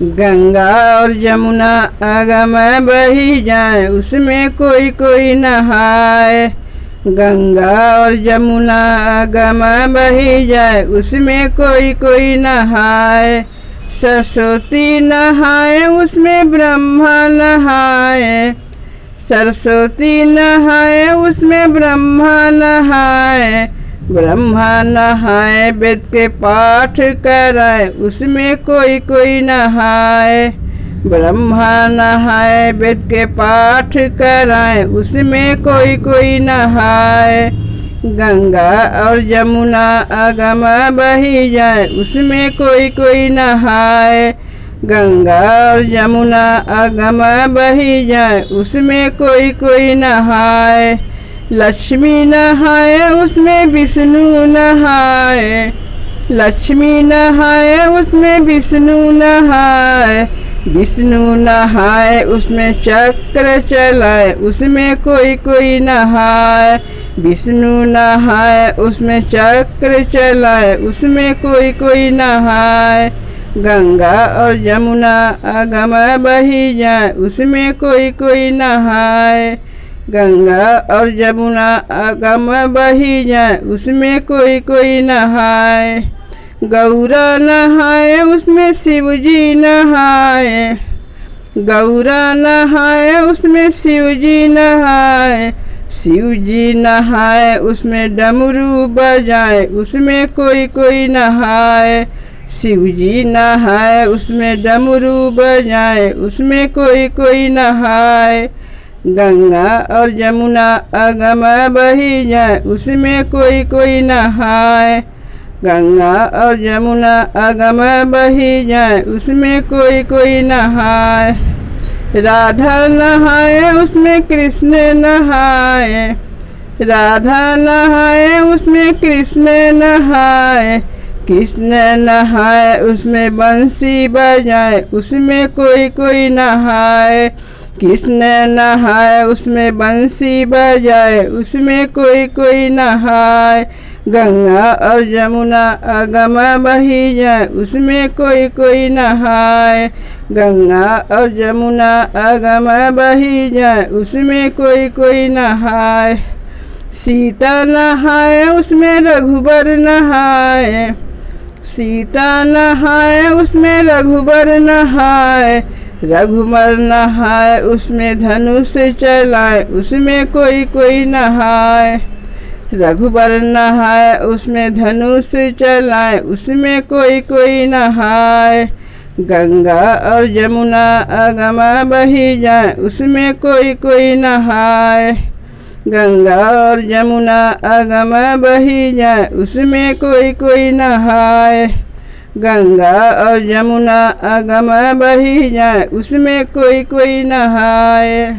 गंगा और जमुना अगम बही जाए, उसमें कोई कोई नहाए। गंगा और जमुना अगम बही जाए, उसमें कोई कोई नहाए। सरस्वती नहाए, उसमें ब्रह्मा नहाए। सरस्वती नहाए, उसमें ब्रह्मा नहाए। ब्रह्मा नहाए, वेद के पाठ कराए, उसमें कोई कोई नहाए। ब्रह्मा नहाए, वेद के पाठ कराए, उसमें कोई कोई नहाए। गंगा और जमुना अगम बही जाए, उसमें कोई कोई नहाए। गंगा और जमुना अगम बही जाए, उसमें कोई कोई नहाए। लक्ष्मी नहाए, उसमें विष्णु नहाए। लक्ष्मी नहाए, उसमें विष्णु नहाए। विष्णु नहाए, उसमें चक्र चलाए, उसमें कोई कोई नहाए। विष्णु नहाए, उसमें चक्र चलाए, उसमें कोई कोई नहाए। गंगा और जमुना अगम बही जाए, उसमें कोई कोई नहाए। गंगा और जमुना अगम बही जाए, उसमें कोई कोई नहाए। गौरा नहाए, उसमें शिव जी नहाए। गौरा नहाए, उसमें शिव जी नहाए। शिव जी नहाए, उसमें डमरू बजाए, उसमें कोई कोई नहाए। शिव जी नहाए, उसमें डमरू बजाए, उसमें कोई कोई नहाए। गंगा और जमुना अगम बही जाए, उसमें कोई कोई नहाए। गंगा और जमुना अगम बही जाए, उसमें कोई कोई नहाए। राधा नहाए, उसमें कृष्ण नहाए। राधा नहाए, उसमें कृष्ण नहाए। कृष्ण नहाए, उसमें बंसी बजाए, उसमें कोई कोई नहाए। कृष्ण नहाए, उसमें बंसी बजाए, उसमें कोई कोई नहाए। गंगा और जमुना अगम बही जाए, उसमें कोई कोई नहाए। गंगा और जमुना अगम बही जाए, उसमें कोई कोई नहाए। सीता नहाए, उसमें रघुबर नहाए। सीता नहाए, उसमें रघुबर नहाए। रघुबर नहाए, उसमें धनुष चलाए, उसमें कोई कोई नहाए। रघुबर नहाए, उसमें धनुष चलाए, उसमें कोई कोई नहाए। गंगा और जमुना अगम बही जाए, उसमें कोई कोई नहाए। गंगा और जमुना अगम बही जाए, उसमें कोई कोई नहाए। गंगा और जमुना अगम बही जाए, उसमें कोई कोई नहाए।